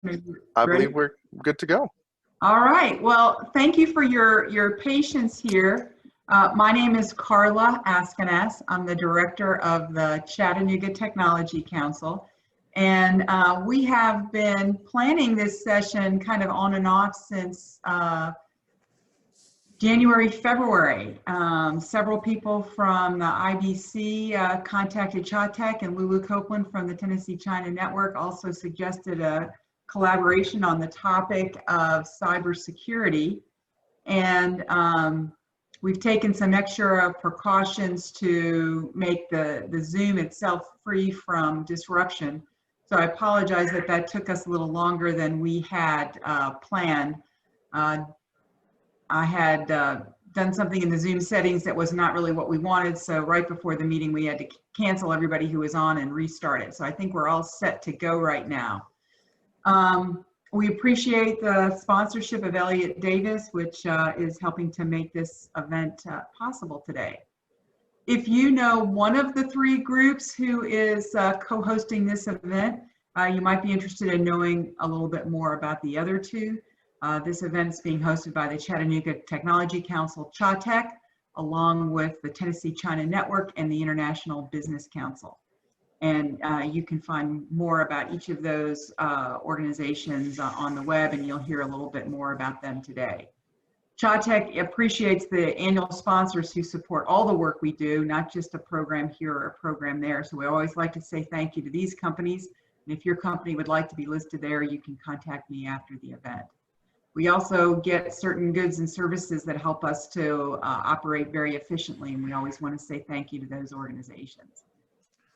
I Ready? believe we're good to go. All right. Well, thank you for your patience here. My name is Carla Askenas. I'm the director of the Chattanooga Technology Council. And we have been planning this session kind of on and off since January, February. Several people from the IBC contacted ChaTech, and Lulu Copeland from the Tennessee China Network also suggested a collaboration on the topic of cybersecurity. And we've taken some extra precautions to make the Zoom itself free from disruption. So I apologize that that took us a little longer than we had planned. I had done something in the Zoom settings that was not really what we wanted. So right before the meeting, we had to cancel everybody who was on and restart it. So I think we're all set to go right now. We appreciate the sponsorship of Elliott Davis, which is helping to make this event possible today. If you know one of the three groups who is co-hosting this event, you might be interested in knowing a little bit more about the other two. This event is being hosted by the Chattanooga Technology Council, ChaTech, along with the Tennessee China Network and the International Business Council. And you can find more about each of those organizations on the web, and you'll hear a little bit more about them today. ChaTech appreciates the annual sponsors who support all the work we do, not just a program here or a program there. So we always like to say thank you to these companies. And if your company would like to be listed there, you can contact me after the event. We also get certain goods and services that help us to operate very efficiently, and we always want to say thank you to those organizations.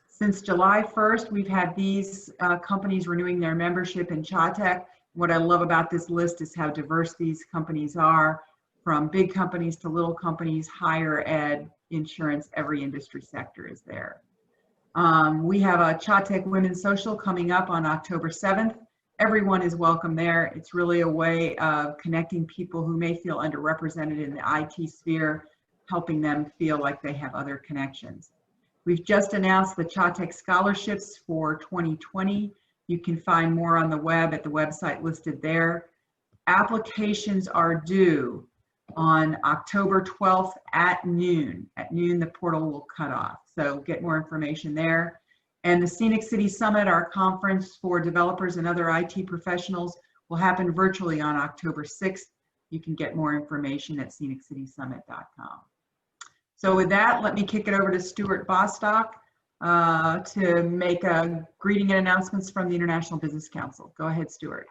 Since July 1st, we've had these companies renewing their membership in ChaTech. What I love about this list is how diverse these companies are, from big companies to little companies, higher ed, insurance, every industry sector is there. We have a ChaTech Women's Social coming up on October 7th. Everyone is welcome there. It's really a way of connecting people who may feel underrepresented in the IT sphere, helping them feel like they have other connections. We've just announced the ChaTech scholarships for 2020. You can find more on the web at the website listed there. Applications are due on October 12th at noon. At noon, the portal will cut off. So get more information there. And the Scenic City Summit, our conference for developers and other IT professionals, will happen virtually on October 6th. You can get more information at sceniccityssummit.com. So with that, let me kick it over to Stuart Bostock to make a greeting and announcements from the International Business Council. Go ahead, Stuart.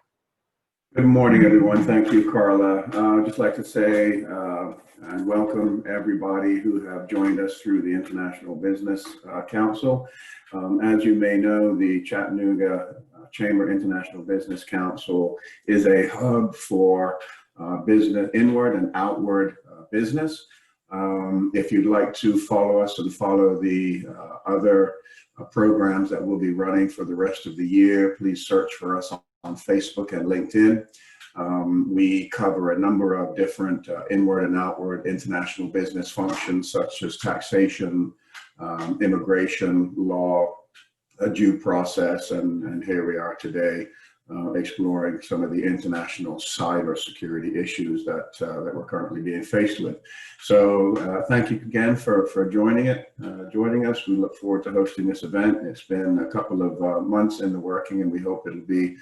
Good morning, everyone. Thank you, Carla. I'd just like to say and welcome everybody who have joined us through the International Business Council. As you may know, the Chattanooga Chamber International Business Council is a hub for business, inward and outward business. If you'd like to follow us and follow the other programs that we'll be running for the rest of the year, please search for us on Facebook and LinkedIn. We cover a number of different inward and outward international business functions, such as taxation, immigration, law, due process, and here we are today exploring some of the international cybersecurity issues that we're currently being faced with. So thank you again for joining us. We look forward to hosting this event. It's been a couple of months in the working, and we hope it'll be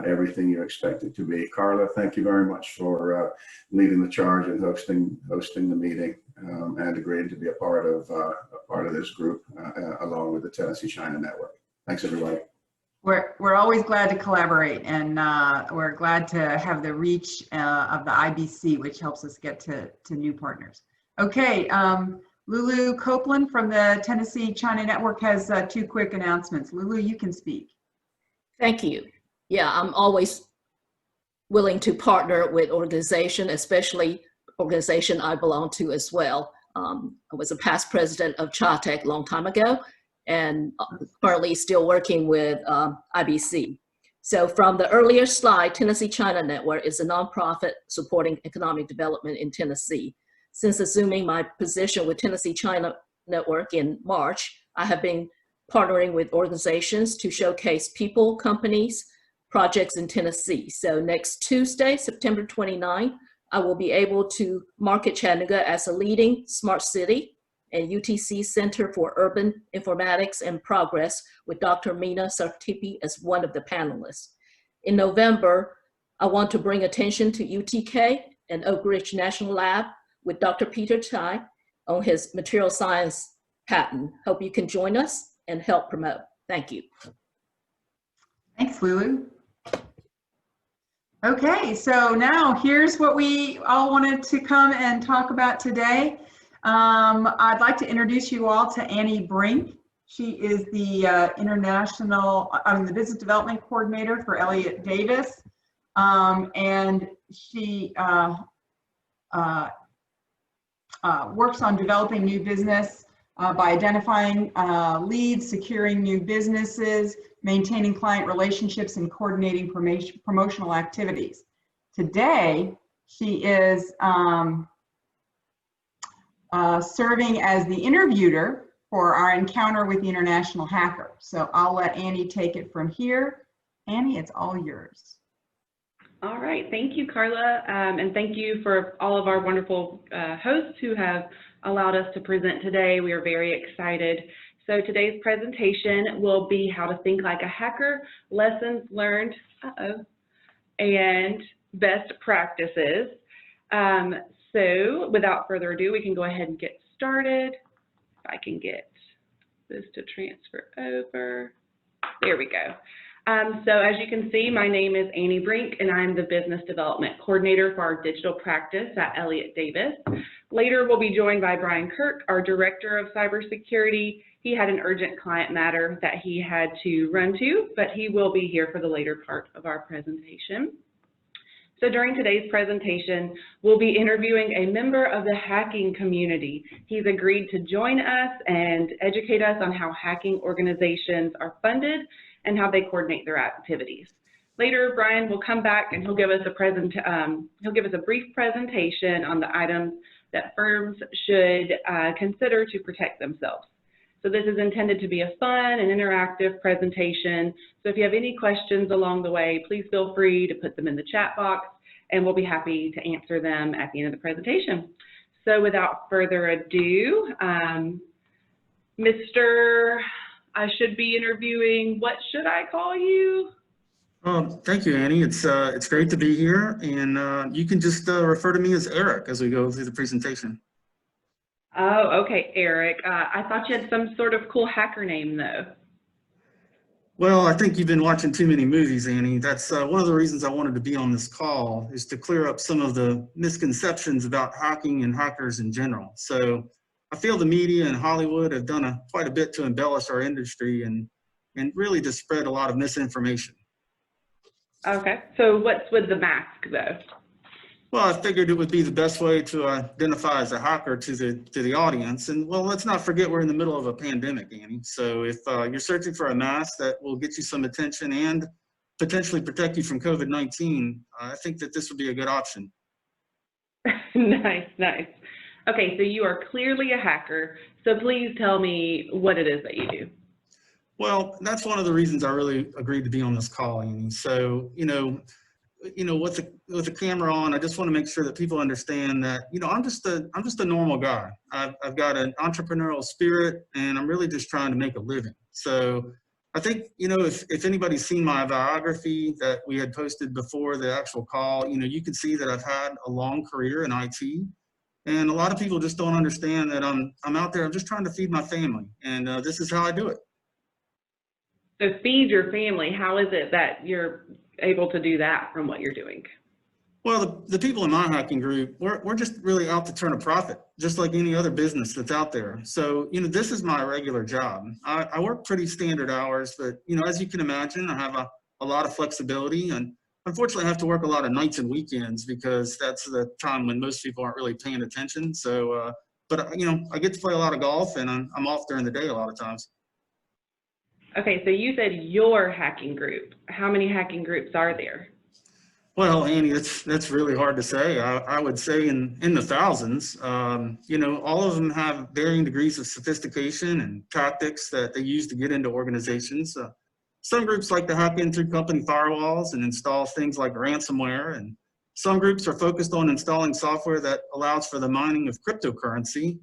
everything you expect it to be. Carla, thank you very much for leading the charge and hosting the meeting and agreeing to be a part of this group along with the Tennessee China Network. Thanks, everybody. We're always glad to collaborate, and we're glad to have the reach of the IBC, which helps us get to new partners. Okay, Lulu Copeland from the Tennessee China Network has two quick announcements. Lulu, you can speak. Thank you. Yeah, I'm always willing to partner with organization, especially organization I belong to as well. I was a past president of ChaTech a long time ago, and currently still working with IBC. So from the earlier slide, Tennessee China Network is a nonprofit supporting economic development in Tennessee. Since assuming my position with Tennessee China Network in March, I have been partnering with organizations to showcase people, companies, projects in Tennessee. So next Tuesday, September 29, I will be able to market Chattanooga as a leading smart city and UTC Center for Urban Informatics and Progress with Dr. Mina Sartipi as one of the panelists. In November, I want to bring attention to UTK and Oak Ridge National Lab with Dr. Peter Tai on his material science patent. Hope you can join us and help promote. Thank you. Thanks, Lulu. Okay, so now here's what we all wanted to come and talk about today. I'd like to introduce you all to Annie Brink. She is the the Business Development Coordinator for Elliott Davis. And she works on developing new business by identifying leads, securing new businesses, maintaining client relationships, and coordinating promotional activities. Today, she is serving as the interviewer for our encounter with the international hacker. So I'll let Annie take it from here. Annie, it's all yours. All right, thank you, Carla, and thank you for all of our wonderful hosts who have allowed us to present today. We are very excited. So today's presentation will be how to think like a hacker, lessons learned, and best practices. So without further ado, we can go ahead and get started. If I can get this to transfer over. There we go. So as you can see, my name is Annie Brink, and I'm the Business Development Coordinator for our digital practice at Elliott Davis. Later, we'll be joined by Brian Kirk, our Director of Cybersecurity. He had an urgent client matter that he had to run to, but he will be here for the later part of our presentation. So during today's presentation, we'll be interviewing a member of the hacking community. He's agreed to join us and educate us on how hacking organizations are funded and how they coordinate their activities. Later, Brian will come back and he'll give us a brief presentation on the items that firms should consider to protect themselves. So this is intended to be a fun and interactive presentation. So if you have any questions along the way, please feel free to put them in the chat box and we'll be happy to answer them at the end of the presentation. So without further ado, Mr. I should be interviewing, what should I call you? Thank you, Annie. It's great to be here, and you can just refer to me as Eric as we go through the presentation. Oh, okay, Eric. I thought you had some sort of cool hacker name, though. Well, I think you've been watching too many movies, Annie. That's one of the reasons I wanted to be on this call, is to clear up some of the misconceptions about hacking and hackers in general. So I feel the media and Hollywood have done quite a bit to embellish our industry and really to spread a lot of misinformation. Okay, so what's with the mask, though? Well, I figured it would be the best way to identify as a hacker to the audience. And well, let's not forget we're in the middle of a pandemic, Annie. So if you're searching for a mask that will get you some attention and potentially protect you from COVID-19, I think that this would be a good option. Nice, nice. Okay, so you are clearly a hacker. So please tell me what it is that you do. Well, that's one of the reasons I really agreed to be on this call, Annie. So, you know, with the camera on, I just want to make sure that people understand that, I'm just a normal guy. I've got an entrepreneurial spirit, and I'm really just trying to make a living. So I think, if anybody's seen my biography that we had posted before the actual call, you can see that I've had a long career in IT. And a lot of people just don't understand that I'm out there, I'm just trying to feed my family. And this is how I do it. So feed your family. How is it that you're able to do that from what you're doing? Well, the people in my hacking group, we're just really out to turn a profit, just like any other business that's out there. So, this is my regular job. I work pretty standard hours, but, as you can imagine, I have a lot of flexibility, and unfortunately I have to work a lot of nights and weekends because that's the time when most people aren't really paying attention. So, but I get to play a lot of golf, and I'm off during the day a lot of times. Okay, so you said your hacking group. How many hacking groups are there? Well, Annie, that's really hard to say. I would say in the thousands. All of them have varying degrees of sophistication and tactics that they use to get into organizations. Some groups like to hack into company firewalls and install things like ransomware, and some groups are focused on installing software that allows for the mining of cryptocurrency,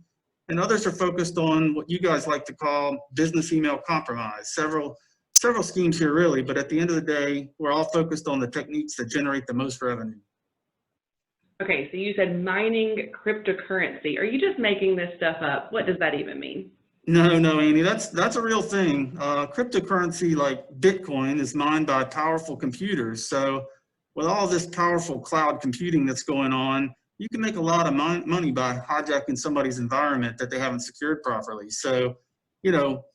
and others are focused on what you guys like to call business email compromise. Several schemes here really, but at the end of the day, we're all focused on the techniques that generate the most revenue. Okay, so you said mining cryptocurrency. Are you just making this stuff up? What does that even mean? No, Andy, that's a real thing. Cryptocurrency like Bitcoin is mined by powerful computers. So with all this powerful cloud computing that's going on, you can make a lot of money by hijacking somebody's environment that they haven't secured properly. So, you know,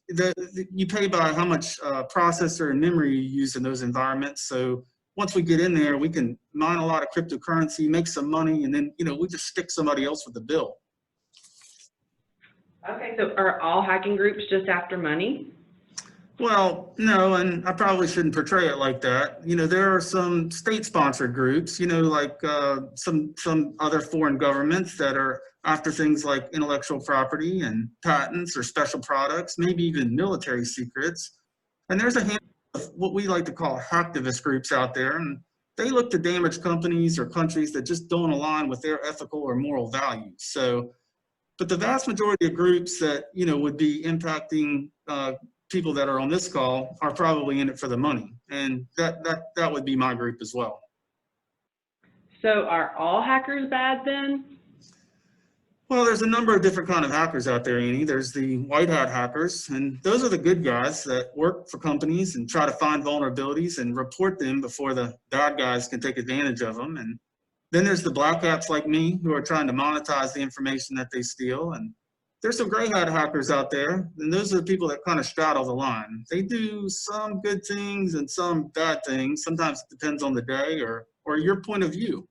you pay by how much processor and memory you use in those environments. So once we get in there, we can mine a lot of cryptocurrency, make some money, and then, you know, we just stick somebody else with the bill. Okay, so are all hacking groups just after money? Well, no, and I probably shouldn't portray it like that. You know, there are some state-sponsored groups, you know, like some other foreign governments that are after things like intellectual property and patents or special products, maybe even military secrets. And there's a handful of what we like to call hacktivist groups out there, and they look to damage companies or countries that just don't align with their ethical or moral values. So, but the vast majority of groups that, you know, would be impacting people that are on this call are probably in it for the money. And that would be my group as well. So are all hackers bad then? Well, there's a number of different kind of hackers out there, Annie. There's the white hat hackers, and those are the good guys that work for companies and try to find vulnerabilities and report them before the bad guys can take advantage of them. And then there's the black hats like me who are trying to monetize the information that they steal. And there's some gray hat hackers out there, and those are the people that kind of straddle the line. They do some good things and some bad things. Sometimes it depends on the day or your point of view.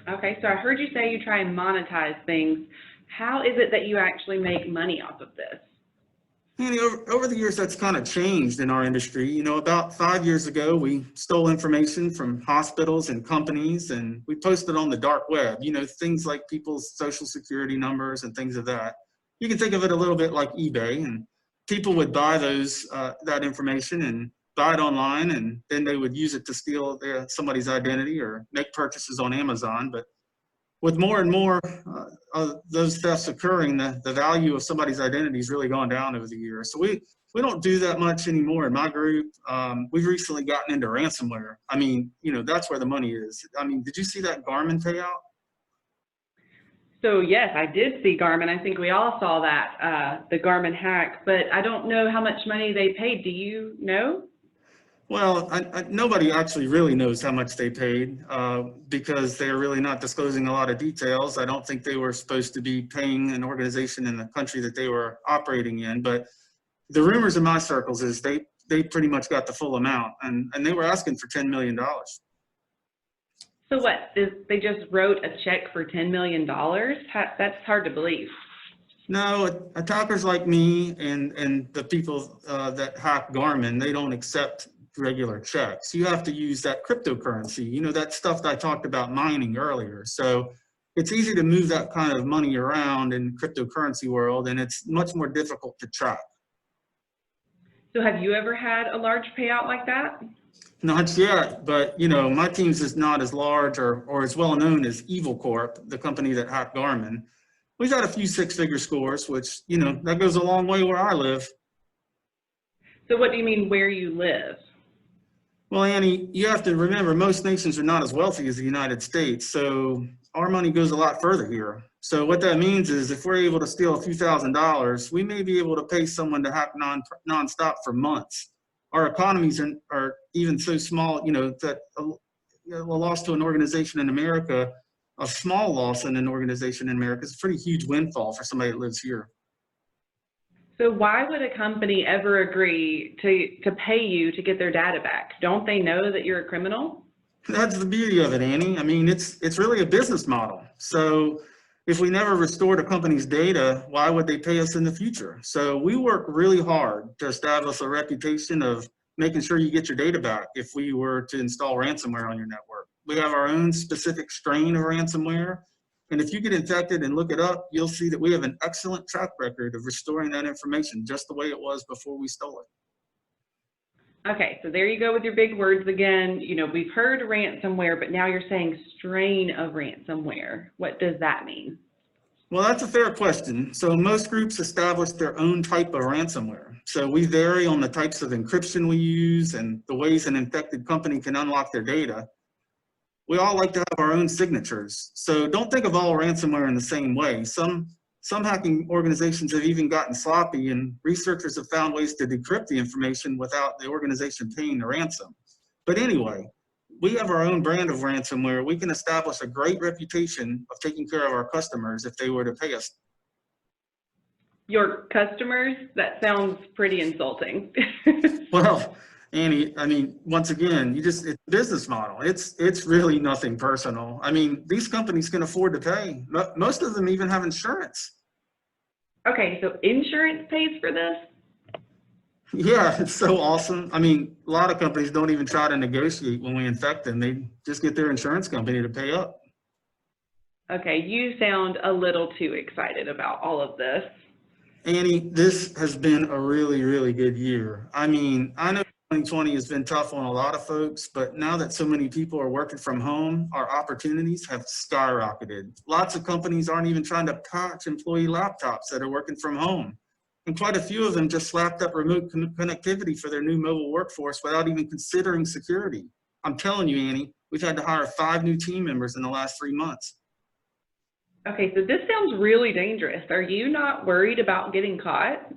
Okay, so I heard you say you try and monetize things. How is it that you actually make money off of this? Annie, over the years, that's kind of changed in our industry. You know, about 5 years ago, we stole information from hospitals and companies, and we posted on the dark web, you know, things like people's social security numbers and things of that. You can think of it a little bit like eBay, and people would buy that information and buy it online, and then they would use it to steal somebody's identity or make purchases on Amazon. But with more and more those thefts occurring, the value of somebody's identity has really gone down over the years. So we don't do that much anymore in my group. We've recently gotten into ransomware. I mean, you know, that's where the money is. I mean, did you see that Garmin payout? So yes, I did see Garmin. I think we all saw that, the Garmin hack, but I don't know how much money they paid. Do you know? Well, nobody actually really knows how much they paid because they're really not disclosing a lot of details. I don't think they were supposed to be paying an organization in the country that they were operating in, but the rumors in my circles is they pretty much got the full amount, and they were asking for $10 million. So what, they just wrote a check for $10 million? That's hard to believe. No, attackers like me and the people that hack Garmin, they don't accept regular checks. You have to use that cryptocurrency, you know, that stuff that I talked about mining earlier. So it's easy to move that kind of money around in cryptocurrency world, and it's much more difficult to track. So have you ever had a large payout like that? Not yet, but you know, my team's is not as large or as well known as Evil Corp, the company that hacked Garmin. We've got a few six-figure scores, which, you know, that goes a long way where I live. So what do you mean where you live? Well, Annie, you have to remember most nations are not as wealthy as the United States, so our money goes a lot further here. So what that means is if we're able to steal a few $1,000s, we may be able to pay someone to hack nonstop for months. Our economies are even so small, you know, that a loss to an organization in America, a small loss in an organization in America is a pretty huge windfall for somebody that lives here. So why would a company ever agree to pay you to get their data back? Don't they know that you're a criminal? That's the beauty of it, Annie. I mean, it's really a business model. So if we never restored a company's data, why would they pay us in the future? So we work really hard to establish a reputation of making sure you get your data back if we were to install ransomware on your network. We have our own specific strain of ransomware. And if you get infected and look it up, you'll see that we have an excellent track record of restoring that information just the way it was before we stole it. Okay, so there you go with your big words again. You know, we've heard ransomware, but now you're saying strain of ransomware. What does that mean? Well, that's a fair question. So most groups establish their own type of ransomware. So we vary on the types of encryption we use and the ways an infected company can unlock their data. We all like to have our own signatures. So don't think of all ransomware in the same way. Some hacking organizations have even gotten sloppy, and researchers have found ways to decrypt the information without the organization paying the ransom. But anyway, we have our own brand of ransomware. We can establish a great reputation of taking care of our customers if they were to pay us. Your customers? That sounds pretty insulting. Well, Annie, I mean, once again, it's a business model. It's really nothing personal. I mean, these companies can afford to pay. Most of them even have insurance. Okay, so insurance pays for this? Yeah, it's so awesome. I mean, a lot of companies don't even try to negotiate when we infect them. They just get their insurance company to pay up. Okay, you sound a little too excited about all of this. Annie, this has been a really, really good year. I mean, I know 2020 has been tough on a lot of folks, but now that so many people are working from home, our opportunities have skyrocketed. Lots of companies aren't even trying to patch employee laptops that are working from home. And quite a few of them just slapped up remote connectivity for their new mobile workforce without even considering security. I'm telling you, Annie, we've had to hire 5 new team members in the last 3 months. Okay, so this sounds really dangerous. Are you not worried about getting caught?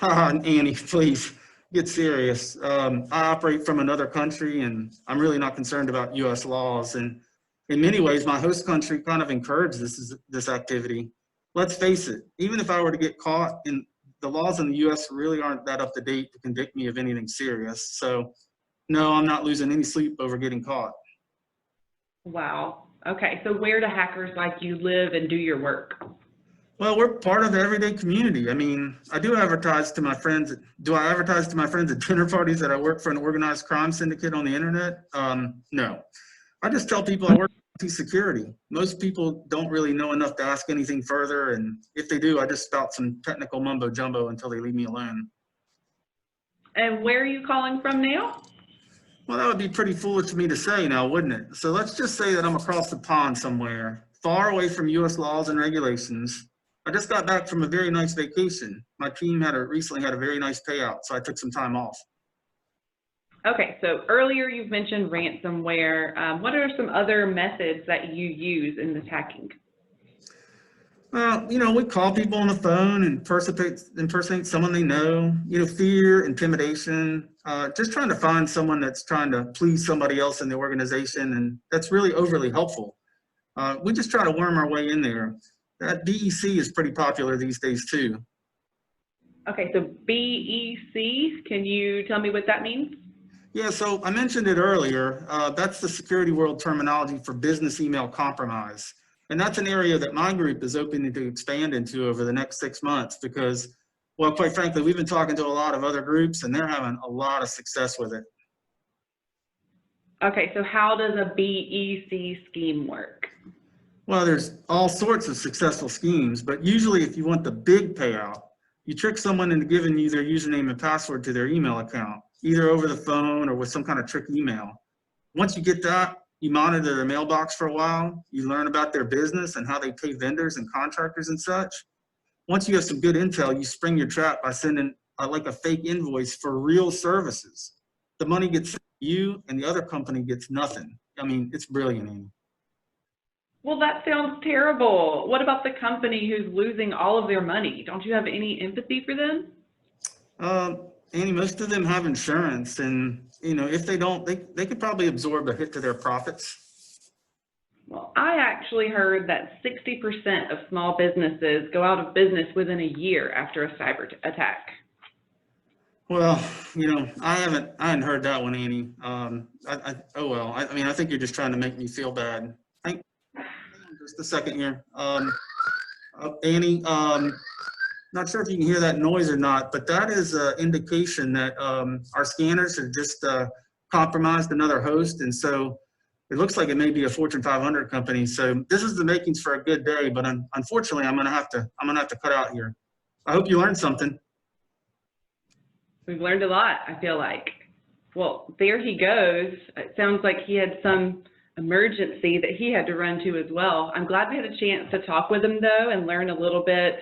Annie, please get serious. I operate from another country, and I'm really not concerned about U.S. laws. And in many ways, my host country kind of encouraged this activity. Let's face it, even if I were to get caught, the laws in the U.S. really aren't that up to date to convict me of anything serious. So no, I'm not losing any sleep over getting caught. Wow. Okay, so where do hackers like you live and do your work? Well, we're part of the everyday community. I mean, I advertise to my friends at dinner parties that I work for an organized crime syndicate on the internet? No. I just tell people I work in IT security. Most people don't really know enough to ask anything further, and if they do, I just spout some technical mumbo jumbo until they leave me alone. And where are you calling from now? Well, that would be pretty foolish of me to say now, wouldn't it? So let's just say that I'm across the pond somewhere, far away from US laws and regulations. I just got back from a very nice vacation. My team recently had a very nice payout, so I took some time off. Okay, so earlier you've mentioned ransomware. What are some other methods that you use in this hacking? You know, we call people on the phone and impersonate someone they know, you know, fear, intimidation, just trying to find someone that's trying to please somebody else in the organization, and that's really overly helpful. We just try to worm our way in there. That BEC is pretty popular these days too. Okay, so BEC, can you tell me what that means? Yeah, so I mentioned it earlier. That's the security world terminology for business email compromise. And that's an area that my group is open to expand into over the next 6 months because, well, quite frankly, we've been talking to a lot of other groups and they're having a lot of success with it. Okay, so how does a BEC scheme work? Well, there's all sorts of successful schemes, but usually if you want the big payout, you trick someone into giving you their username and password to their email account, either over the phone or with some kind of trick email. Once you get that, you monitor their mailbox for a while, you learn about their business and how they pay vendors and contractors and such. Once you have some good intel, you spring your trap by sending like a fake invoice for real services. The money gets sent to you and the other company gets nothing. I mean, it's brilliant, Amy. Well, that sounds terrible. What about the company who's losing all of their money? Don't you have any empathy for them? Annie, most of them have insurance, and you know, if they don't, they could probably absorb a hit to their profits. Well, I actually heard that 60% of small businesses go out of business within a year after a cyber attack. Well, you know, I hadn't heard that one, Annie. Oh well, I mean, I think you're just trying to make me feel bad. Hang on just a second here. Annie, not sure if you can hear that noise or not, but that is an indication that our scanners have just compromised another host, and so it looks like it may be a Fortune 500 company. So this is the makings for a good day, but unfortunately, I'm gonna have to cut out here. I hope you learned something. We've learned a lot, I feel like. Well, there he goes. It sounds like he had some emergency that he had to run to as well. I'm glad we had a chance to talk with him though and learn a little bit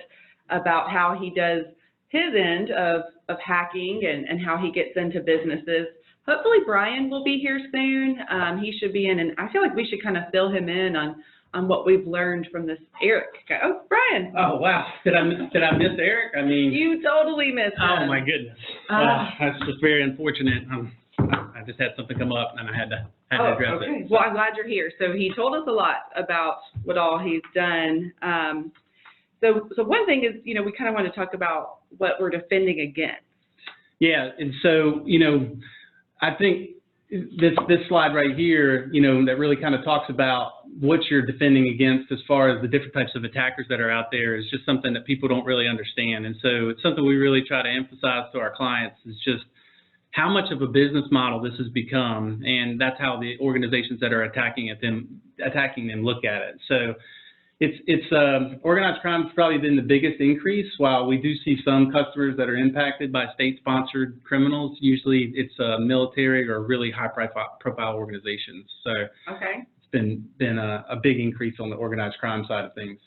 about how he does his end of hacking and how he gets into businesses. Hopefully Brian will be here soon. He should be in, and I feel like we should kind of fill him in on what we've learned from this Eric guy. Oh, Brian. Oh, wow. Did I miss Eric? I mean. You totally missed him. Oh, my goodness. That's just very unfortunate. I just had something come up and I had to address okay. it. Well, I'm glad you're here. So he told us a lot about what all he's done. So one thing is, you know, we kind of want to talk about what we're defending against. Yeah, and so, you know, I think this slide right here, you know, that really kind of talks about what you're defending against as far as the different types of attackers that are out there is just something that people don't really understand. And so it's something we really try to emphasize to our clients is just how much of a business model this has become, and that's how the organizations that are attacking them look at it. So it's organized crime has probably been the biggest increase. While we do see some customers that are impacted by state-sponsored criminals, usually it's military or really high-profile organizations. So Okay. it's been a big increase on the organized crime side of things.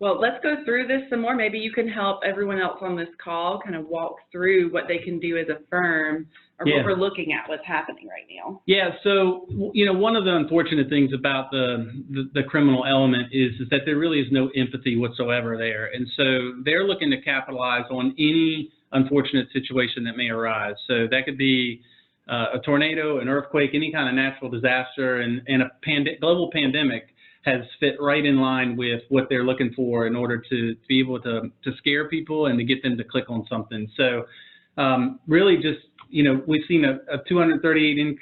Well, let's go through this some more. Maybe you can help everyone else on this call kind of walk through what they can do as a firm or what we're looking at, what's happening right now. Yeah, so, you know, one of the unfortunate things about the criminal element is that there really is no empathy whatsoever there. And so they're looking to capitalize on any unfortunate situation that may arise. So that could be a tornado, an earthquake, any kind of natural disaster, and a global pandemic has fit right in line with what they're looking for in order to be able to scare people and to get them to click on something. So really just, you know, we've seen a 238%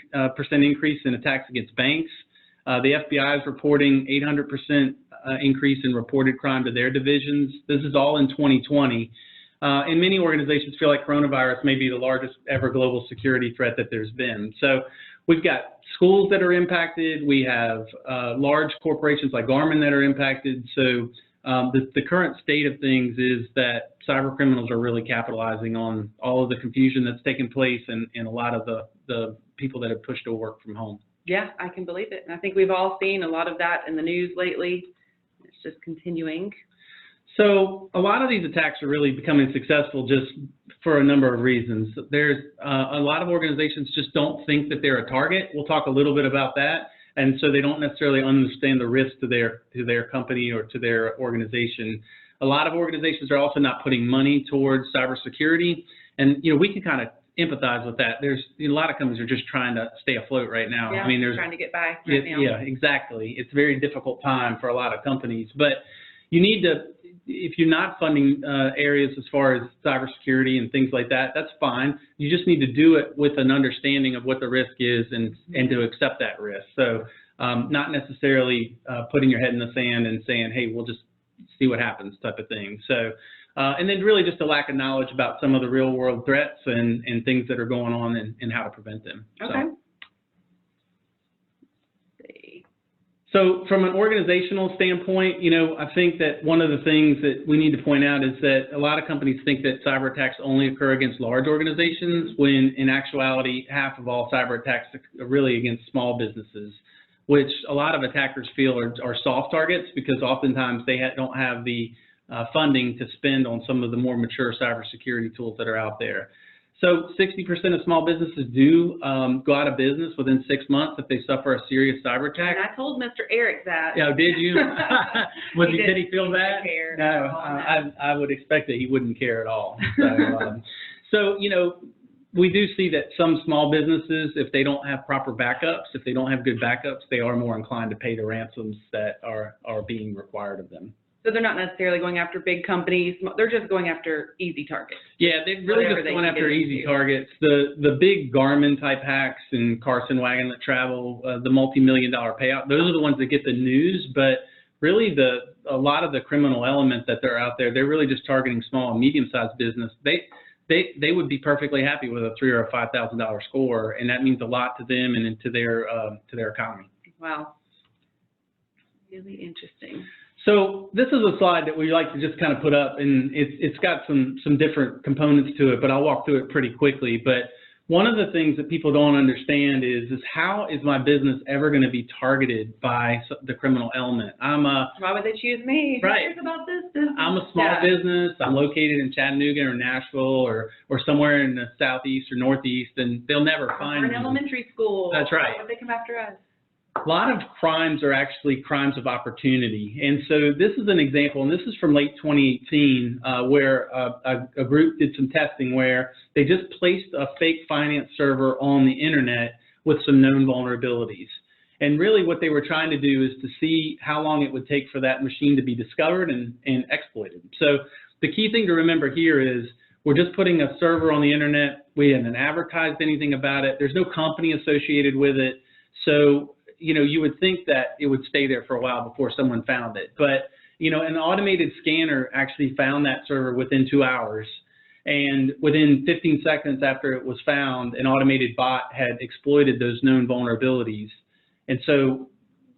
increase in attacks against banks. The FBI is reporting 800% increase in reported crime to their divisions. This is all in 2020. And many organizations feel like coronavirus may be the largest ever global security threat that there's been. So we've got schools that are impacted. We have large corporations like Garmin that are impacted. So the current state of things is that cyber criminals are really capitalizing on all of the confusion that's taken place and a lot of the people that have pushed to work from home. Yeah, I can believe it. And I think we've all seen a lot of that in the news lately. It's just continuing. So a lot of these attacks are really becoming successful just for a number of reasons. There's a lot of organizations just don't think that they're a target. We'll talk a little bit about that. And so they don't necessarily understand the risk to their company or to their organization. A lot of organizations are also not putting money towards cybersecurity. And, you know, we can kind of empathize with that. There's a lot of companies are just trying to stay afloat right now. Yeah, I mean, trying to get by right now. Yeah, exactly. It's a very difficult time for a lot of companies, but you need to, if you're not funding areas as far as cybersecurity and things like that, that's fine. You just need to do it with an understanding of what the risk is and to accept that risk. So not necessarily putting your head in the sand and saying, hey, we'll just see what happens type of thing. So, and then really just a lack of knowledge about some of the real world threats and things that are going on and how to prevent them. Okay. So from an organizational standpoint, you know, I think that one of the things that we need to point out is that a lot of companies think that cyber attacks only occur against large organizations, when in actuality, half of all cyber attacks are really against small businesses, which a lot of attackers feel are soft targets because oftentimes they don't have the funding to spend on some of the more mature cybersecurity tools that are out there. So 60% of small businesses do go out of business within 6 months if they suffer a serious cyber attack. And I told Mr. Eric that. Yeah, did you? Did he feel that? Care. No, I would expect that he wouldn't care at all. So, so, you know, we do see that some small businesses, if they don't have proper backups, if they don't have good backups, they are more inclined to pay the ransoms that are being required of them. So they're not necessarily going after big companies. They're just going after easy targets. Yeah, they're really just going after easy targets. The big Garmin type hacks and Carson Wagon That Travel, the multi-million-dollar payout, those are the ones that get the news. But really a lot of the criminal elements that they're out there, they're really just targeting small and medium-sized business. They would be perfectly happy with a $3,000 or a $5,000 score, and that means a lot to them and to their economy. Wow, really interesting. So this is a slide that we like to just kind of put up, and it's got some different components to it, but I'll walk through it pretty quickly. But one of the things that people don't understand is how is my business ever going to be targeted by the criminal element? Why would they choose me? Right. Who cares about this business? I'm a small business. I'm located in Chattanooga or Nashville or somewhere in the southeast or northeast, and they'll never find We're in me. elementary school. That's right. Why would they come after us? A lot of crimes are actually crimes of opportunity. And so this is an example, and this is from late 2018, where a group did some testing where they just placed a fake finance server on the internet with some known vulnerabilities. And really what they were trying to do is to see how long it would take for that machine to be discovered and exploited. So the key thing to remember here is we're just putting a server on the internet. We haven't advertised anything about it. There's no company associated with it. So you would think that it would stay there for a while before someone found it. But, an automated scanner actually found that server within 2 hours. And within 15 seconds after it was found, an automated bot had exploited those known vulnerabilities. And so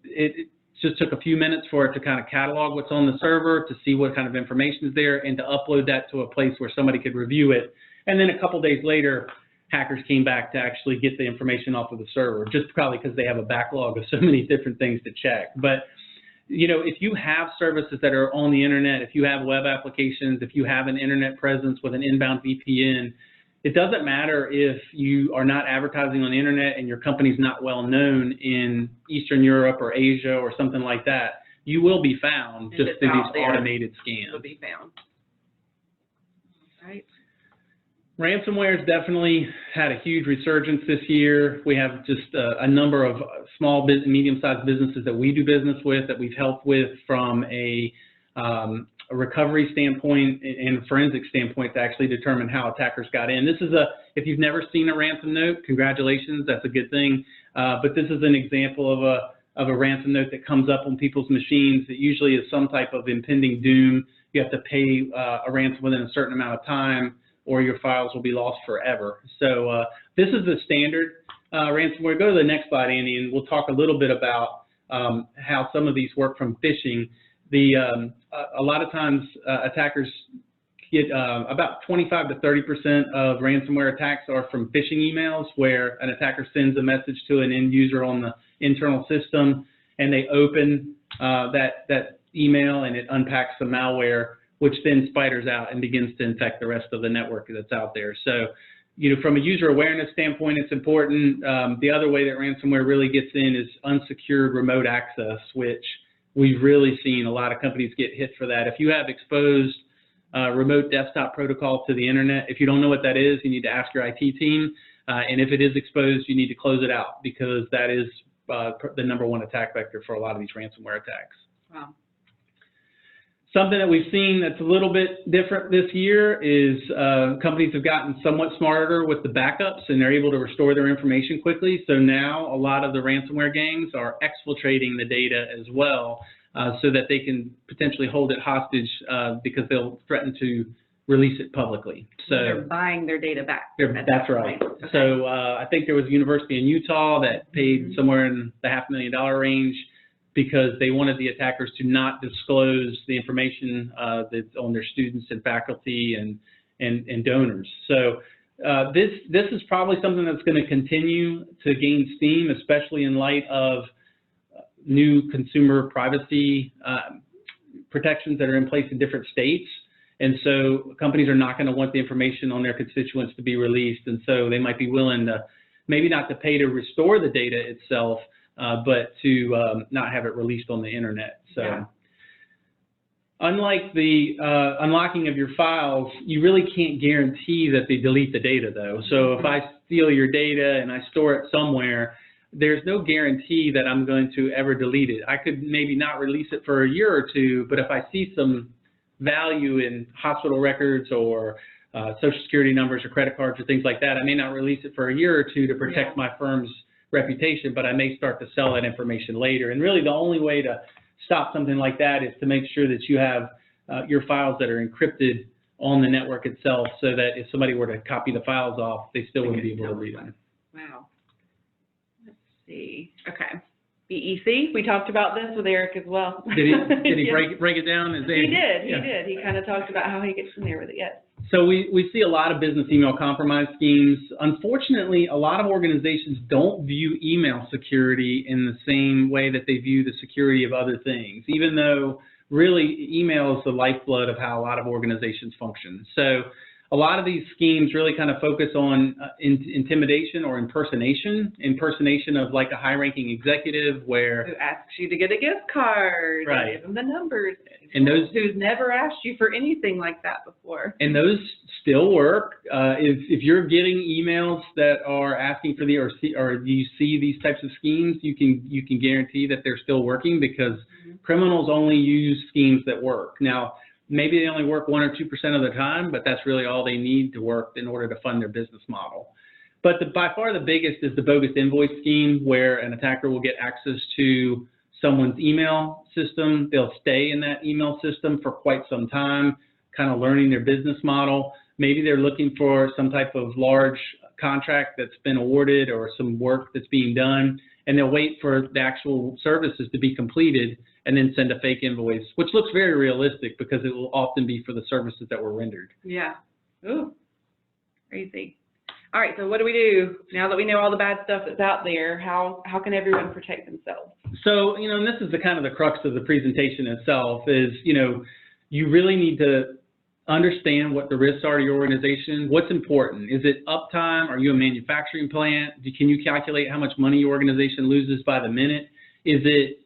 it just took a few minutes for it to kind of catalog what's on the server, to see what kind of information is there, and to upload that to a place where somebody could review it. And then a couple days later, hackers came back to actually get the information off of the server, just probably because they have a backlog of so many different things to check. But, if you have services that are on the internet, if you have web applications, if you have an internet presence with an inbound VPN, it doesn't matter if you are not advertising on the internet and your company's not well known in Eastern Europe or Asia or something like that. You will be found just through these automated scans. Will be found. Right. Ransomware has definitely had a huge resurgence this year. We have just a number of small, medium-sized businesses that we do business with, that we've helped with from a recovery standpoint and a forensic standpoint to actually determine how attackers got in. This is if you've never seen a ransom note, congratulations, that's a good thing. But this is an example of a ransom note that comes up on people's machines. It usually is some type of impending doom. You have to pay a ransom within a certain amount of time, or your files will be lost forever. So this is the standard ransomware. Go to the next slide, Andy, and we'll talk a little bit about how some of these work from phishing. A lot of times attackers get about 25 to 30% of ransomware attacks are from phishing emails, where an attacker sends a message to an end user on the internal system, and they open that email, and it unpacks the malware, which then spiders out and begins to infect the rest of the network that's out there. So, from a user awareness standpoint, it's important. The other way that ransomware really gets in is unsecured remote access, which we've really seen a lot of companies get hit for that. If you have exposed remote desktop protocol to the internet, if you don't know what that is, you need to ask your IT team. And if it is exposed, you need to close it out, because that is the #1 attack vector for a lot of these ransomware attacks. Wow. Something that we've seen that's a little bit different this year is companies have gotten somewhat smarter with the backups, and they're able to restore their information quickly. So now a lot of the ransomware gangs are exfiltrating the data as well, so that they can potentially hold it hostage because they'll threaten to release it publicly. So they're buying their data back. That's right. Okay. So I think there was a university in Utah that paid somewhere in the $500,000 range, because they wanted the attackers to not disclose the information that's on their students and faculty and donors. So this is probably something that's going to continue to gain steam, especially in light of new consumer privacy protections that are in place in different states. And so companies are not going to want the information on their constituents to be released. And so they might be willing to, maybe not to pay to restore the data itself, but to not have it released on the internet. So yeah. Unlike the unlocking of your files, you really can't guarantee that they delete the data, though. So if I steal your data and I store it somewhere, there's no guarantee that I'm going to ever delete it. I could maybe not release it for a year or two, but if I see some value in hospital records or social security numbers or credit cards or things like that, I may not release it for a year or two to protect my firm's reputation, but I may start to sell that information later. And really the only way to stop something like that is to make sure that you have your files that are encrypted on the network itself, so that if somebody were to copy the files off, they still wouldn't be able to read them. Wow. Let's see. Okay. BEC, we talked about this with Eric as well. Did he break it down? He did. He kind of talked about how he gets in there with it, yes. So we see a lot of business email compromise schemes. Unfortunately, a lot of organizations don't view email security in the same way that they view the security of other things, even though really email is the lifeblood of how a lot of organizations function. So a lot of these schemes really kind of focus on intimidation or impersonation of like a high-ranking executive where Who asks you to get a gift card, Right. give them the numbers, and those who's never asked you for anything like that before. And those still work. If you're getting emails that are asking for or you see these types of schemes, you can guarantee that they're still working because criminals only use schemes that work. Now, maybe they only work 1 or 2% of the time, but that's really all they need to work in order to fund their business model. But by far the biggest is the bogus invoice scheme, where an attacker will get access to someone's email system. They'll stay in that email system for quite some time, kind of learning their business model. Maybe they're looking for some type of large contract that's been awarded or some work that's being done, and they'll wait for the actual services to be completed and then send a fake invoice, which looks very realistic because it will often be for the services that were rendered. Yeah. Ooh, crazy. All right, so what do we do now that we know all the bad stuff that's out there? How can everyone protect themselves? So, and this is the kind of the crux of the presentation itself is, you really need to understand what the risks are to your organization. What's important? Is it uptime? Are you a manufacturing plant? Can you calculate how much money your organization loses by the minute? Is it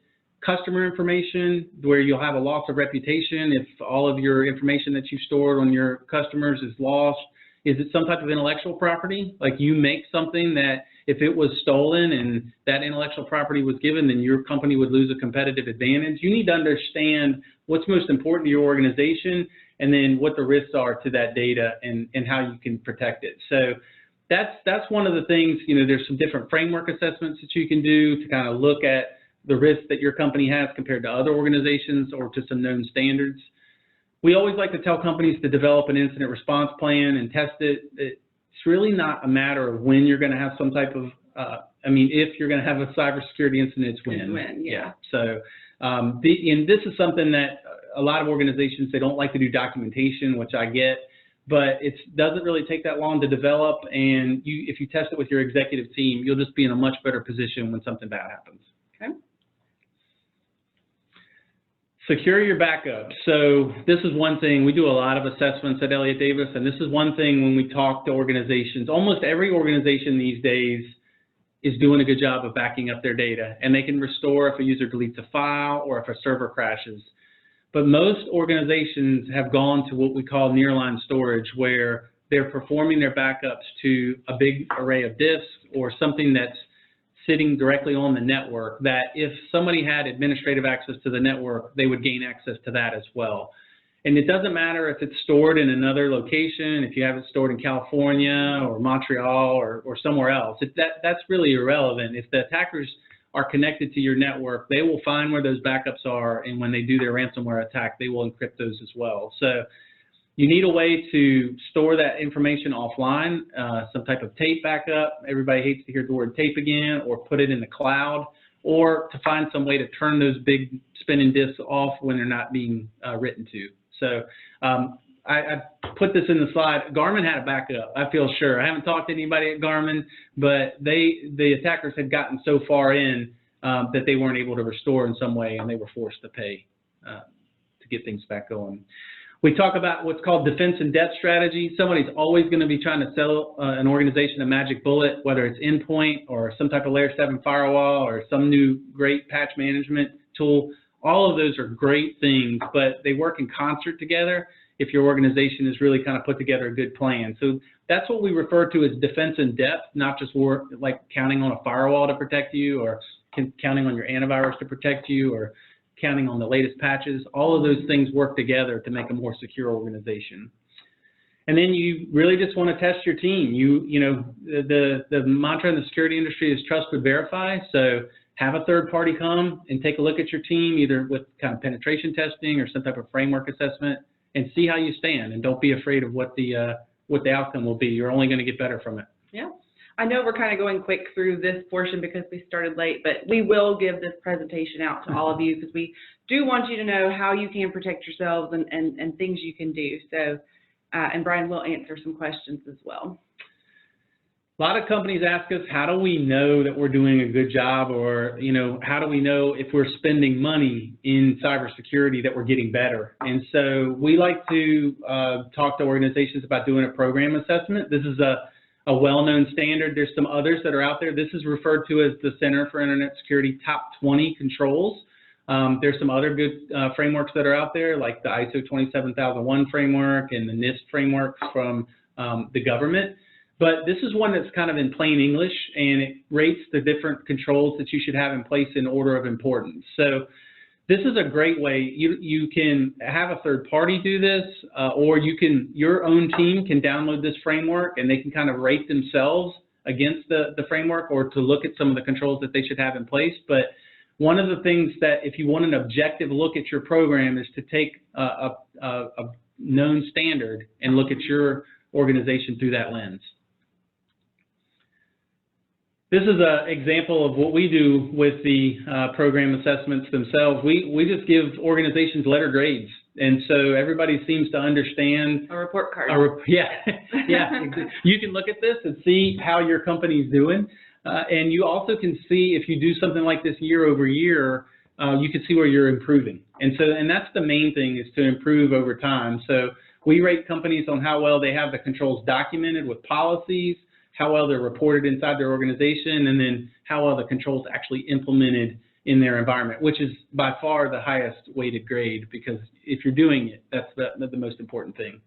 customer information where you'll have a loss of reputation if all of your information that you've stored on your customers is lost? Is it some type of intellectual property? Like you make something that if it was stolen and that intellectual property was given, then your company would lose a competitive advantage. You need to understand what's most important to your organization and then what the risks are to that data and how you can protect it. So that's one of the things, there's some different framework assessments that you can do to kind of look at the risks that your company has compared to other organizations or to some known standards. We always like to tell companies to develop an incident response plan and test it. It's really not a matter of when you're going to have some type of, if you're going to have a cybersecurity incident, it's when. It's when, yeah. So, and this is something that a lot of organizations, they don't like to do documentation, which I get, but it doesn't really take that long to develop. And if you test it with your executive team, you'll just be in a much better position when something bad happens. Okay. Secure your backup. So this is one thing, we do a lot of assessments at Elliott Davis, and this is one thing when we talk to organizations, almost every organization these days is doing a good job of backing up their data, and they can restore if a user deletes a file or if a server crashes. But most organizations have gone to what we call nearline storage, where they're performing their backups to a big array of disks or something that's sitting directly on the network, that if somebody had administrative access to the network, they would gain access to that as well. And it doesn't matter if it's stored in another location, if you have it stored in California or Montreal or somewhere else. That's really irrelevant. If the attackers are connected to your network, they will find where those backups are, and when they do their ransomware attack, they will encrypt those as well. So you need a way to store that information offline, some type of tape backup. Everybody hates to hear the word tape again, or put it in the cloud, or to find some way to turn those big spinning disks off when they're not being written to. So I put this in the slide. Garmin had a backup, I feel sure. I haven't talked to anybody at Garmin, but the attackers had gotten so far in that they weren't able to restore in some way, and they were forced to pay to get things back going. We talk about what's called defense in depth strategy. Somebody's always going to be trying to sell an organization a magic bullet, whether it's endpoint or some type of layer 7 firewall or some new great patch management tool. All of those are great things, but they work in concert together if your organization has really kind of put together a good plan. So that's what we refer to as defense in depth, not just work like counting on a firewall to protect you or counting on your antivirus to protect you or counting on the latest patches. All of those things work together to make a more secure organization. And then you really just want to test your team. The mantra in the security industry is trust but verify. So have a third party come and take a look at your team, either with kind of penetration testing or some type of framework assessment, and see how you stand. And don't be afraid of what the outcome will be. You're only going to get better from it. Yeah. I know we're kind of going quick through this portion because we started late, but we will give this presentation out to all of you because we do want you to know how you can protect yourselves and things you can do. So And Brian will answer some questions as well. A lot of companies ask us, how do we know that we're doing a good job, or, you know, how do we know if we're spending money in cybersecurity that we're getting better? And so we like to talk to organizations about doing a program assessment. This is a well-known standard. There's some others that are out there. This is referred to as the Center for Internet Security Top 20 Controls. There's some other good frameworks that are out there, like the ISO 27001 framework and the NIST frameworks from the government. But this is one that's kind of in plain English, and it rates the different controls that you should have in place in order of importance. So this is a great way. You can have a third party do this, or your own team can download this framework, and they can kind of rate themselves against the framework, or to look at some of the controls that they should have in place. But one of the things that, if you want an objective look at your program, is to take a known standard and look at your organization through that lens. This is an example of what we do with the program assessments themselves. We just give organizations letter grades. And so everybody seems to understand. A report card. Yeah. You can look at this and see how your company's doing. And you also can see, if you do something like this year over year, you can see where you're improving. And that's the main thing, is to improve over time. So we rate companies on how well they have the controls documented with policies, how well they're reported inside their organization, and then how well the controls actually implemented in their environment, which is by far the highest weighted grade, because if you're doing it, that's the most important thing.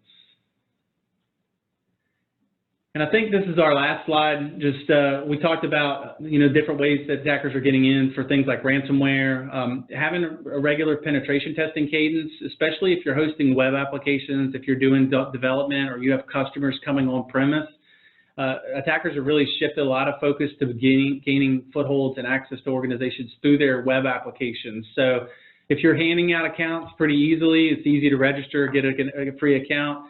And I think this is our last slide. Just we talked about, you know, different ways that attackers are getting in for things like ransomware. Having a regular penetration testing cadence, especially if you're hosting web applications, if you're doing development, or you have customers coming on premise. Attackers have really shifted a lot of focus to gaining footholds and access to organizations through their web applications. So if you're handing out accounts pretty easily, it's easy to register, get a free account.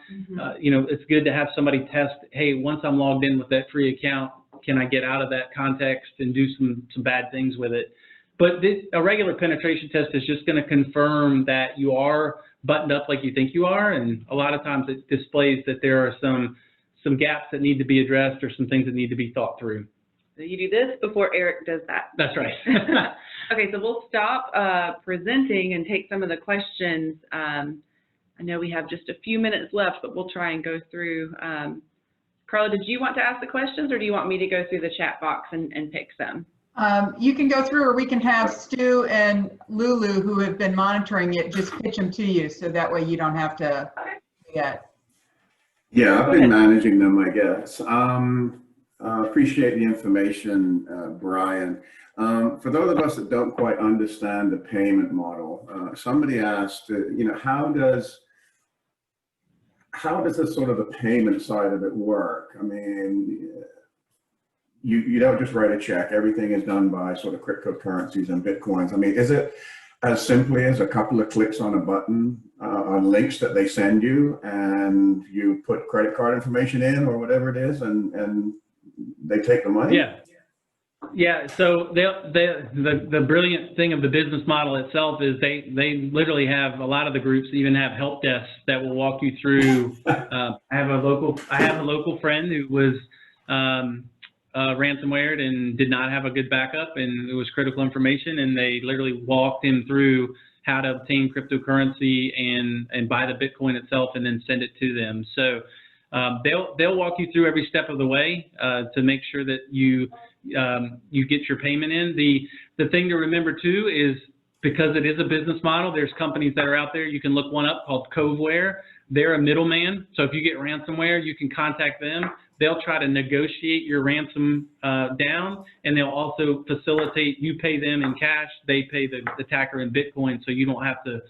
You know, it's good to have somebody test, hey, once I'm logged in with that free account, can I get out of that context and do some bad things with it? But a regular penetration test is just going to confirm that you are buttoned up like you think you are. And a lot of times it displays that there are some gaps that need to be addressed, or some things that need to be thought through. So you do this before Eric does that. That's right. Okay, so we'll stop presenting and take some of the questions. I know we have just a few minutes left, but we'll try and go through. Carla, did you want to ask the questions, or do you want me to go through the chat box and pick some? You can go through, or we can have Stu and Lulu, who have been monitoring it, just pitch them to you, so that way you don't have to do that. Yeah, I've been managing them, I guess. Appreciate the information, Brian. For those of us that don't quite understand the payment model, somebody asked, you know, how does the sort of the payment side of it work? I mean, you don't just write a check. Everything is done by sort of cryptocurrencies and Bitcoins. I mean, is it as simply as a couple of clicks on a button, on links that they send you, and you put credit card information in or whatever it is, and they take the money? Yeah. So the brilliant thing of the business model itself is they literally have, a lot of the groups even have help desks that will walk you through. I have a local friend who was ransomwared and did not have a good backup, and it was critical information, and they literally walked him through how to obtain cryptocurrency and buy the Bitcoin itself and then send it to them. So they'll walk you through every step of the way to make sure that you get your payment in. The thing to remember too is, because it is a business model, there's companies that are out there. You can look one up called Coveware. They're a middleman. So if you get ransomware, you can contact them. They'll try to negotiate your ransom down, and they'll also facilitate, you pay them in cash, they pay the attacker in Bitcoin, so you don't have to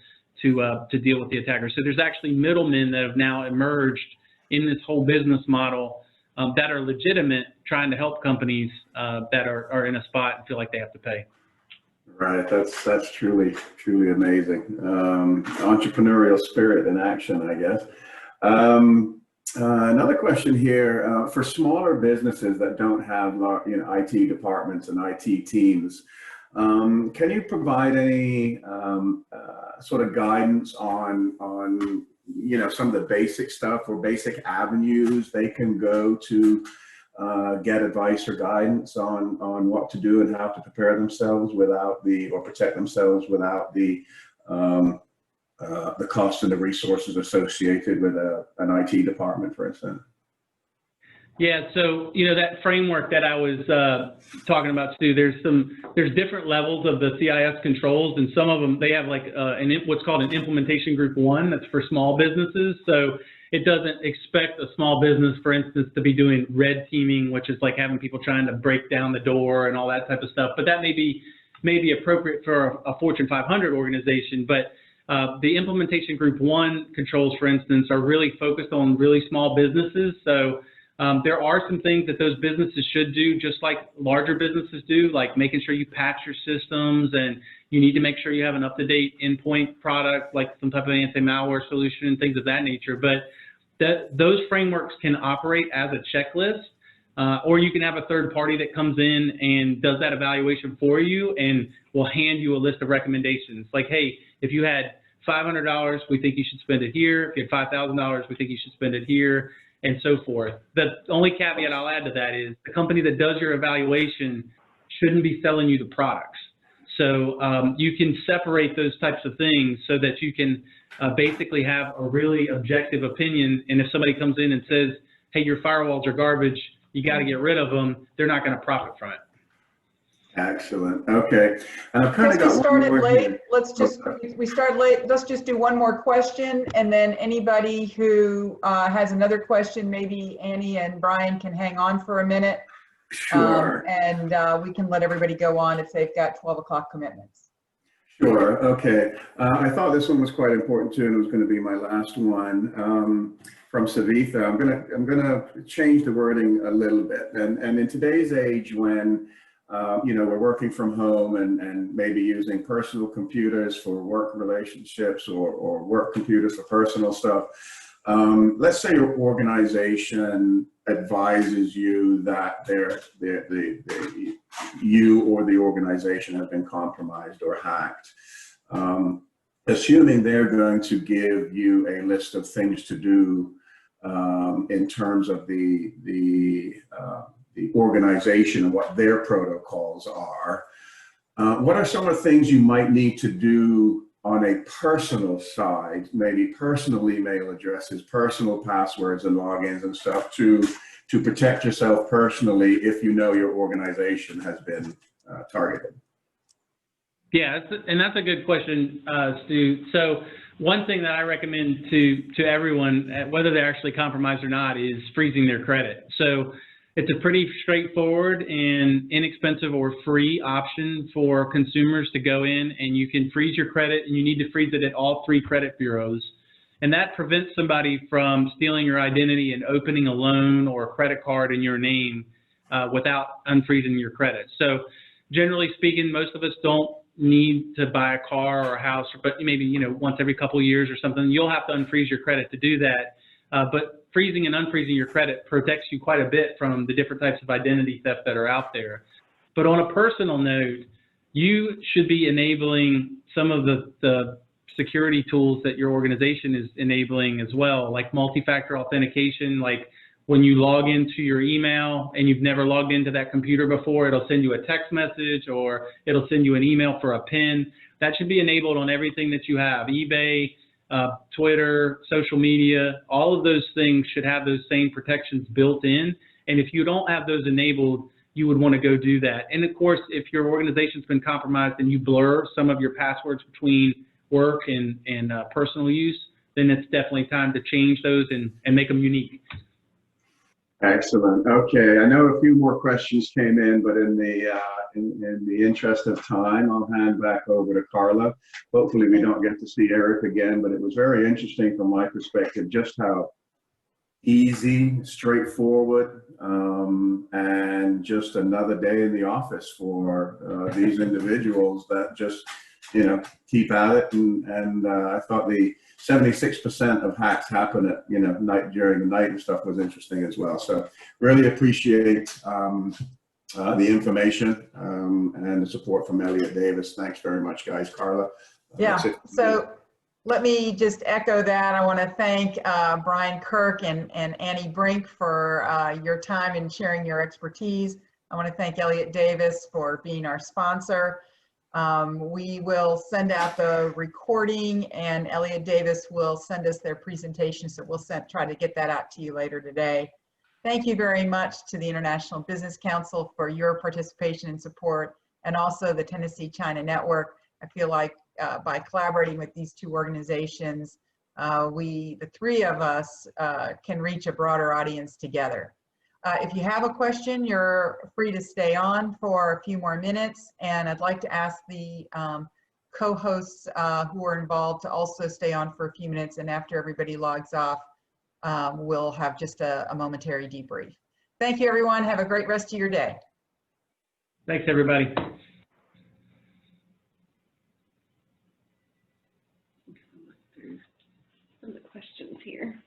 deal with the attacker. So there's actually middlemen that have now emerged in this whole business model that are legitimate, trying to help companies that are in a spot and feel like they have to pay. Right, that's truly amazing. Entrepreneurial spirit in action, I guess. Another question here, for smaller businesses that don't have, you know, IT departments and IT teams, can you provide any sort of guidance on some of the basic stuff or basic avenues they can go to get advice or guidance on what to do and how to prepare themselves or protect themselves without the cost and the resources associated with an IT department, for instance? Yeah, so that framework that I was talking about, Stu, there's different levels of the CIS controls, and some of them they have like what's called an implementation group 1 that's for small businesses. So it doesn't expect a small business, for instance, to be doing red teaming, which is like having people trying to break down the door and all that type of stuff. But that may be appropriate for a Fortune 500 organization. But the implementation group 1 controls, for instance, are really focused on really small businesses. So there are some things that those businesses should do, just like larger businesses do, like making sure you patch your systems, and you need to make sure you have an up-to-date endpoint product, like some type of anti-malware solution and things of that nature. But those frameworks can operate as a checklist, or you can have a third party that comes in and does that evaluation for you and will hand you a list of recommendations. Like, hey, if you had $500, we think you should spend it here. If you had $5,000, we think you should spend it here, and so forth. The only caveat I'll add to that is the company that does your evaluation shouldn't be selling you the products. So you can separate those types of things so that you can basically have a really objective opinion. And if somebody comes in and says, hey, your firewalls are garbage, you got to get rid of them, they're not going to profit from it. Excellent. Okay. And I've kind of Since got we started one more late, here. we started late. Let's just do one more question, and then anybody who has another question, maybe Annie and Brian can hang on for a minute. Sure. And we can let everybody go on if they've got 12 o'clock commitments. Sure. Okay. I thought this one was quite important too, and it was going to be my last one. From Savitha, I'm gonna change the wording a little bit. And in today's age, when we're working from home and maybe using personal computers for work relationships or work computers for personal stuff. Let's say your organization advises you that you or the organization have been compromised or hacked. Assuming they're going to give you a list of things to do in terms of the organization and what their protocols are. What are some of the things you might need to do on a personal side, maybe personal email addresses, personal passwords and logins and stuff to protect yourself personally if you know your organization has been targeted? Yeah, and that's a good question, Stu. So one thing that I recommend to everyone, whether they're actually compromised or not, is freezing their credit. So it's a pretty straightforward and inexpensive or free option for consumers to go in, and you can freeze your credit, and you need to freeze it at all 3 credit bureaus. And that prevents somebody from stealing your identity and opening a loan or a credit card in your name without unfreezing your credit. So generally speaking, most of us don't need to buy a car or a house, but maybe once every couple of years or something, you'll have to unfreeze your credit to do that. But freezing and unfreezing your credit protects you quite a bit from the different types of identity theft that are out there. But on a personal note, you should be enabling some of the security tools that your organization is enabling as well, like multi-factor authentication. Like when you log into your email and you've never logged into that computer before, it'll send you a text message or it'll send you an email for a PIN. That should be enabled on everything that you have, eBay, Twitter, social media. All of those things should have those same protections built in. And if you don't have those enabled, you would want to go do that. And of course, if your organization's been compromised and you blur some of your passwords between work and personal use, then it's definitely time to change those and make them unique. Excellent. Okay, I know a few more questions came in, but in the interest of time, I'll hand back over to Carla. Hopefully we don't get to see Eric again, but it was very interesting from my perspective just how easy, straightforward, and just another day in the office for these individuals that just keep at it. And I thought the 76% of hacks happen at night, during the night and stuff was interesting as well. So really appreciate the information and the support from Elliot Davis. Thanks very much, guys. Carla. Yeah. So let me just echo that. I want to thank Brian Kirk and Annie Brink for your time and sharing your expertise. I want to thank Elliot Davis for being our sponsor. We will send out the recording, and Elliot Davis will send us their presentation, so we'll try to get that out to you later today. Thank you very much to the International Business Council for your participation and support, and also the Tennessee China Network. I feel like by collaborating with these two organizations, the three of us, can reach a broader audience together. If you have a question, you're free to stay on for a few more minutes, and I'd like to ask the co-hosts who are involved to also stay on for a few minutes, and after everybody logs off, we'll have just a momentary debrief. Thank you, everyone. Have a great rest of your day. Thanks, everybody. Some of the questions here.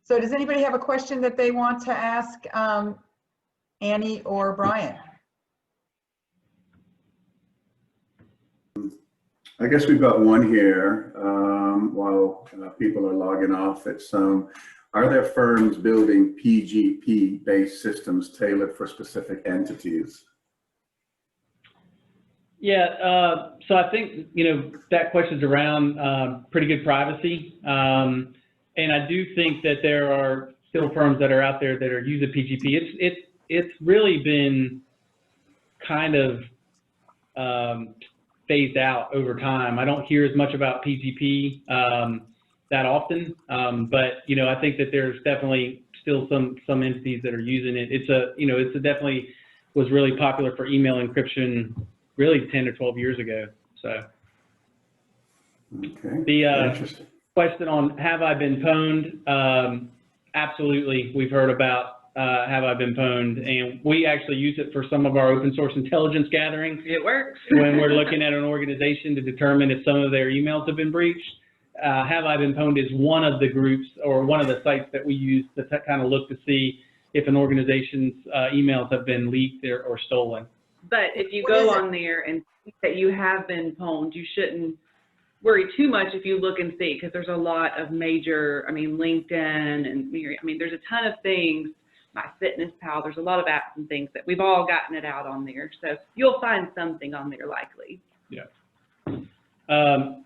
So does anybody have a question that they want to ask Annie or Brian? I guess we've got one here while people are logging off. It's are there firms building PGP-based systems tailored for specific entities? Yeah, so I think, that question's around pretty good privacy. And I do think that there are still firms that are out there that are using PGP. It's really been kind of phased out over time. I don't hear as much about PGP that often, but I think that there's definitely still some entities that are using it. It's definitely was really popular for email encryption really 10 or 12 years ago. So okay, the interesting. Question on have I been pwned? Absolutely, we've heard about have I been pwned, and we actually use it for some of our open source intelligence gathering. It works. When we're looking at an organization to determine if some of their emails have been breached. Have I been pwned is one of the groups or one of the sites that we use to kind of look to see if an organization's emails have been leaked or stolen. But if you go on there and see that you have been pwned, you shouldn't worry too much if you look and see, because there's a lot of major, LinkedIn and there's a ton of things, MyFitnessPal, there's a lot of apps and things that we've all gotten it out on there. So you'll find something on there likely. Yeah.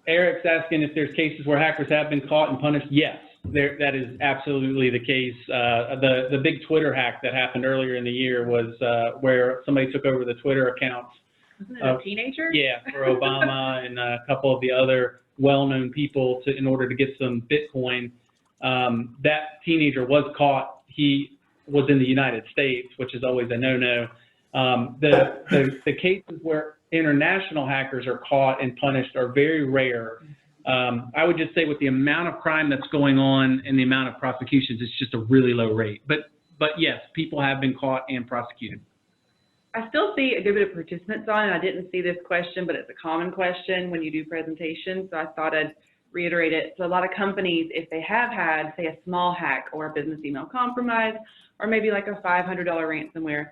Eric's asking if there's cases where hackers have been caught and punished. Yes, that is absolutely the case. The big Twitter hack that happened earlier in the year was where somebody took over the Twitter accounts. Wasn't it a teenager? Yeah, for Obama and a couple of the other well-known people in order to get some Bitcoin. That teenager was caught. He was in the United States, which is always a no-no. The cases where international hackers are caught and punished are very rare. I would just say with the amount of crime that's going on and the amount of prosecutions, it's just a really low rate. But yes, people have been caught and prosecuted. I still see a good bit of participants on, and I didn't see this question, but it's a common question when you do presentations, so I thought I'd reiterate it. So a lot of companies, if they have had, say, a small hack or a business email compromise, or maybe like a $500 ransomware,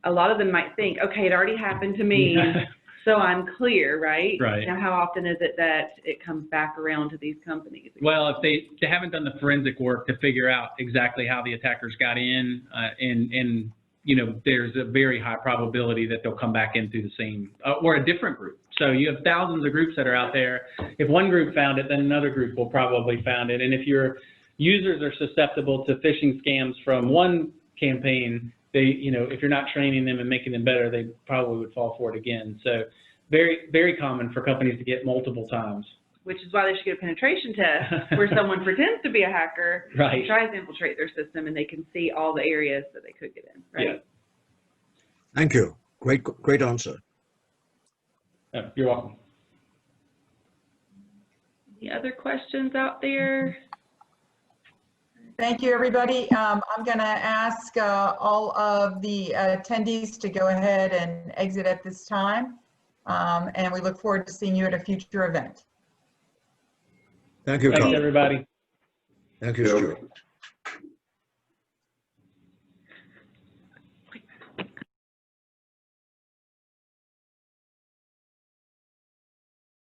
a lot of them might think, okay, it already happened to me, so I'm clear, right? Right. Now, how often is it that it comes back around to these companies? Well, if they haven't done the forensic work to figure out exactly how the attackers got in, and there's a very high probability that they'll come back in through the same or a different group. So you have thousands of groups that are out there. If one group found it, then another group will probably found it. And if your users are susceptible to phishing scams from one campaign, if you're not training them and making them better, they probably would fall for it again. So very, very common for companies to get multiple times. Which is why they should get a penetration test where someone pretends to be a hacker, right, tries to infiltrate their system, and they can see all the areas that they could get in, right? Yeah. Thank you. Great answer. You're welcome. Any other questions out there? Thank you, everybody. I'm going to ask all of the attendees to go ahead and exit at this time, and we look forward to seeing you at a future event. Thank you, Thanks, Carl. everybody. Thank you, Stuart.